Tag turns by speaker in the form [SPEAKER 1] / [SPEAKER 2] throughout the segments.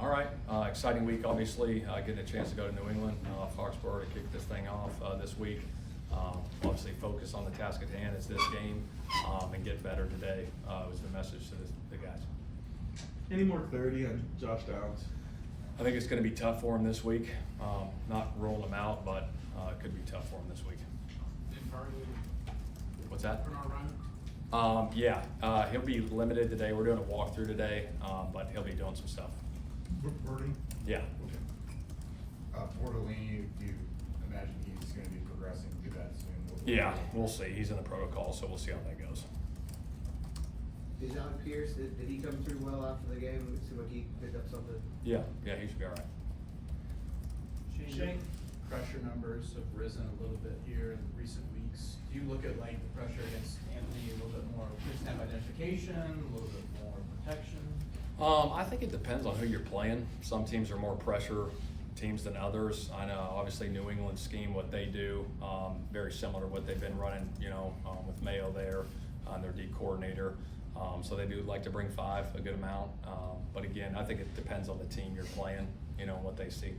[SPEAKER 1] All right, exciting week, obviously, getting a chance to go to New England, Foxborough to kick this thing off this week. Obviously focus on the task at hand, it's this game, and get better today was the message to the guys.
[SPEAKER 2] Any more clarity on Josh Downs?
[SPEAKER 1] I think it's going to be tough for him this week. Not rolling him out, but it could be tough for him this week. What's that?
[SPEAKER 3] Bernhard Raimann?
[SPEAKER 1] Yeah, he'll be limited today. We're doing a walkthrough today, but he'll be doing some stuff.
[SPEAKER 4] Birdie?
[SPEAKER 1] Yeah.
[SPEAKER 5] Bortolini, do you imagine he's going to be progressing through that soon?
[SPEAKER 1] Yeah, we'll see. He's in the protocol, so we'll see how that goes.
[SPEAKER 6] Is John Pierce, did he come through well after the game? It seemed like he picked up something.
[SPEAKER 1] Yeah, he should be all right.
[SPEAKER 3] Shane, pressure numbers have risen a little bit here in recent weeks. Do you look at like the pressure against Anthony a little bit more snap identification, a little bit more protection?
[SPEAKER 1] I think it depends on who you're playing. Some teams are more pressure teams than others. I know obviously New England scheme, what they do, very similar to what they've been running, with Mayo there, their D coordinator. So they do like to bring 5, a good amount. But again, I think it depends on the team you're playing, what they see.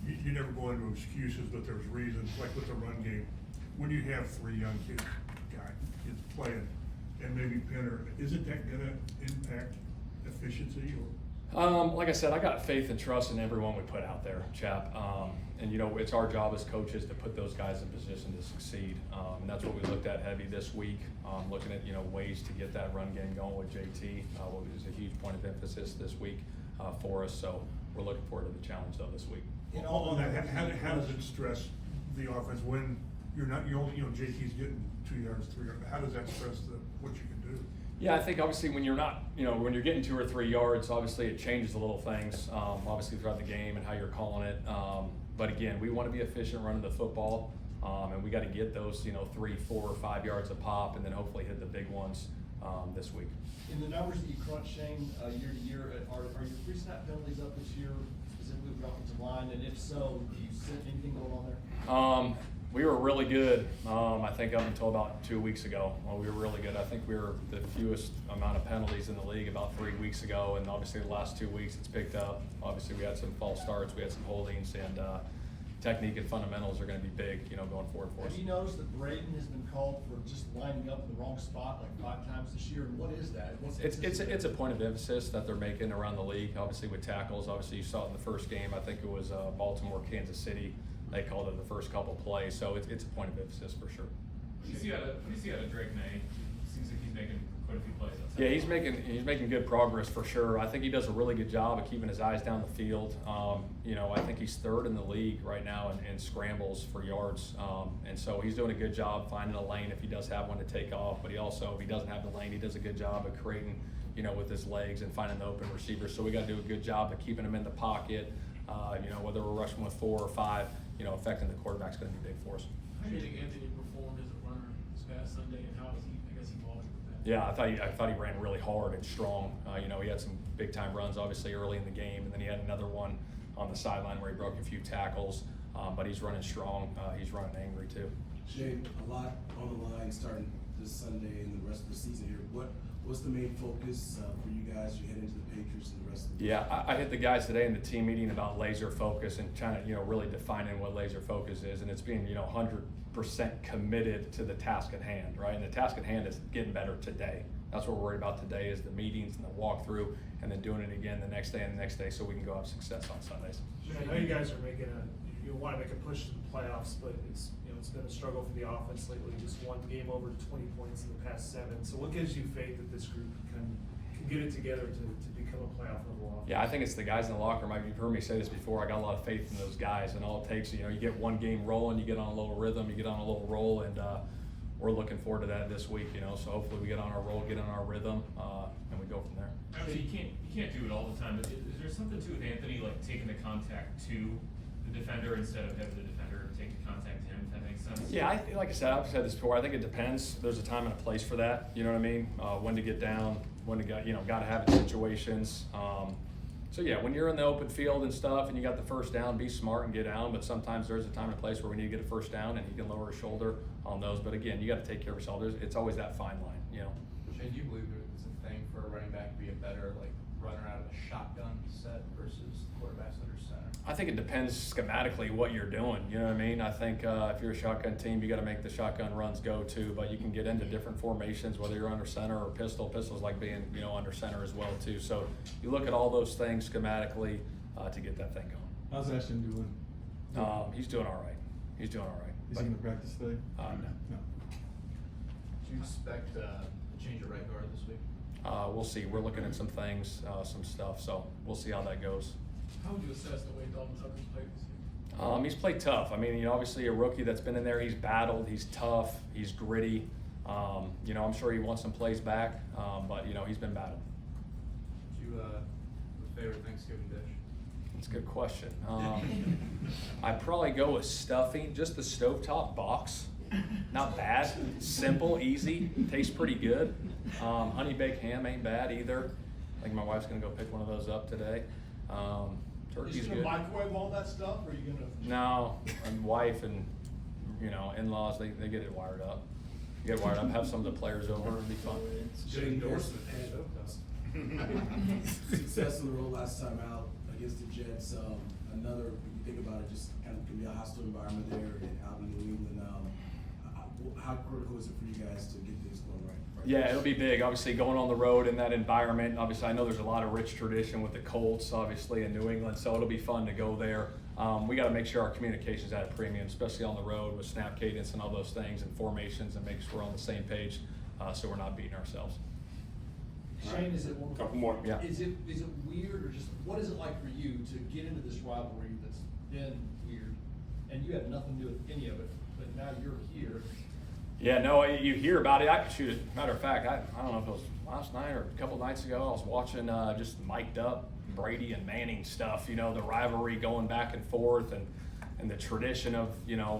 [SPEAKER 4] You never go into excuses, but there's reasons, like with the run game. When you have 3 young kids playing, and maybe Penner, isn't that gonna impact efficiency or?
[SPEAKER 1] Like I said, I got faith and trust in everyone we put out there, Chap. And it's our job as coaches to put those guys in position to succeed. And that's what we looked at heavy this week, looking at ways to get that run game going with JT, what was a huge point of emphasis this week for us. So we're looking forward to the challenge though this week.
[SPEAKER 4] On that, how does it stress the offense when you're only, JT's getting 2 yards, 3 yards? How does that stress what you can do?
[SPEAKER 1] Yeah, I think obviously when you're not, when you're getting 2 or 3 yards, obviously it changes the little things, obviously throughout the game and how you're calling it. But again, we want to be efficient running the football, and we got to get those, 3, 4, 5 yards a pop, and then hopefully hit the big ones this week.
[SPEAKER 7] In the numbers that you crunch, Shane, year to year, are your free snap penalties up this year, specifically with the offensive line? And if so, do you see anything going on there?
[SPEAKER 1] We were really good, I think up until about 2 weeks ago. We were really good. I think we were the fewest amount of penalties in the league about 3 weeks ago, and obviously the last 2 weeks it's picked up. Obviously we had some false starts, we had some holdings, and technique and fundamentals are going to be big, going forward for us.
[SPEAKER 7] Have you noticed that Braden has been called for just lining up in the wrong spot like 5 times this year? And what is that?
[SPEAKER 1] It's a point of emphasis that they're making around the league, obviously with tackles. Obviously you saw it in the first game, I think it was Baltimore, Kansas City. They called it the first couple plays, so it's a point of emphasis for sure.
[SPEAKER 8] What do you see out of Drake May? Seems like he's making quite a few plays outside.
[SPEAKER 1] Yeah, he's making good progress for sure. I think he does a really good job of keeping his eyes down the field. I think he's 3rd in the league right now in scrambles for yards, and so he's doing a good job finding a lane if he does have one to take off. But he also, if he doesn't have the lane, he does a good job of creating, with his legs and finding the open receivers. So we got to do a good job of keeping him in the pocket. Whether we're rushing with 4 or 5. Affecting the quarterback's going to be big for us.
[SPEAKER 3] How do you think Anthony performed as a runner this past Sunday, and how does he, evolve with that?
[SPEAKER 1] Yeah, I thought he ran really hard and strong. He had some big time runs obviously early in the game, and then he had another one on the sideline where he broke a few tackles. But he's running strong. He's running angry too.
[SPEAKER 9] Shane, a lot on the line starting this Sunday and the rest of the season here. What's the main focus for you guys as you head into the Patriots and the rest of the
[SPEAKER 1] season? Yeah, I hit the guys today in the team meeting about laser focus and trying to, really defining what laser focus is, and it's being, 100% committed to the task at hand, right? And the task at hand is getting better today. That's what we're worried about today is the meetings and the walkthrough, and then doing it again the next day and the next day so we can go have success on Sundays.
[SPEAKER 10] I know you guys are you want to make a push to the playoffs, but it's been a struggle for the offense lately. Just one game over 20 points in the past 7. So what gives you faith that this group can get it together to become a playoff level offense?
[SPEAKER 1] Yeah, I think it's the guys in the locker room. You've heard me say this before. I got a lot of faith in those guys, and all it takes, you get one game rolling, you get on a little rhythm, you get on a little roll, and we're looking forward to that this week. So hopefully we get on our roll, get on our rhythm, and we go from there.
[SPEAKER 8] Obviously, you can't do it all the time, but is there something to it with Anthony, like taking the contact to the defender instead of having the defender take the contact to him, if that makes sense?
[SPEAKER 1] Yeah, like I said, I've said this before, I think it depends. There's a time and a place for that, you know what I mean? When to get down, when to got to have it situations. So yeah, when you're in the open field and stuff and you got the first down, be smart and get down, but sometimes there's a time and a place where we need to get a first down and he can lower his shoulder on those. But again, you got to take care of yourself. It's always that fine line,
[SPEAKER 5] Shane, do you believe there's a thing for a running back to be a better runner out of a shotgun
[SPEAKER 3] versus quarterbacks under center?
[SPEAKER 1] I think it depends schematically what you're doing. You know what I mean? I think if you're a shotgun team, you got to make the shotgun runs go too. But you can get into different formations, whether you're under center or pistol. Pistol's like being under center as well too. So you look at all those things schematically to get that thing going.
[SPEAKER 2] How's Ashton doing?
[SPEAKER 1] He's doing all right. He's doing all right.
[SPEAKER 2] Is he gonna practice today?
[SPEAKER 1] No.
[SPEAKER 2] No.
[SPEAKER 3] Do you expect a change of right guard this week?
[SPEAKER 1] We'll see. We're looking at some things, some stuff. So we'll see how that goes.
[SPEAKER 3] How would you assess the way Dalton Tucker's played this year?
[SPEAKER 1] He's played tough. I mean, obviously a rookie that's been in there. He's battled. He's tough. He's gritty. I'm sure he wants some plays back, but he's been battled.
[SPEAKER 3] Do you have a favorite Thanksgiving dish?
[SPEAKER 1] That's a good question. I'd probably go with stuffing, just the stovetop box. Not bad, simple, easy, tastes pretty good. Honey baked ham ain't bad either. I think my wife's gonna go pick one of those up today. Turkey's
[SPEAKER 7] Is you
[SPEAKER 1] good.
[SPEAKER 7] gonna microwave all that stuff, or are you gonna?
[SPEAKER 1] No, and wife and in-laws, they get it wired up. Get it wired up. Have some of the players over. It'll be fun.
[SPEAKER 3] Good endorsement.
[SPEAKER 9] Success in the role last time out against the Jets. Another, if you think about it, just kind of can be a hostile environment there and out in New England. How critical is it for you guys to get things going right?
[SPEAKER 1] Yeah, it'll be big. Obviously, going on the road in that environment. Obviously, I know there's a lot of rich tradition with the Colts, obviously, in New England, so it'll be fun to go there. We got to make sure our communication's at a premium, especially on the road with snap cadence and all those things and formations, and make sure we're on the same page so we're not beating ourselves.
[SPEAKER 7] Shane, is it one?
[SPEAKER 1] Couple more. Yeah.
[SPEAKER 7] Is it weird, or just what is it like for you to get into this rivalry that's been weird, and you had nothing to do with any of it, but now you're here?
[SPEAKER 1] Yeah, no, you hear about it. I could shoot it. Matter of fact, I don't know if it was last night or a couple nights ago, I was watching just mic'd up Brady and Manning stuff, the rivalry going back and forth and the tradition of,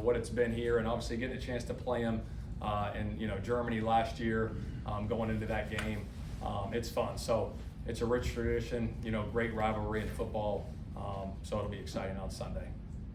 [SPEAKER 1] what it's been here, and obviously getting a chance to play them in, Germany last year, going into that game. It's fun. So it's a rich tradition, great rivalry in football. So it'll be exciting on Sunday.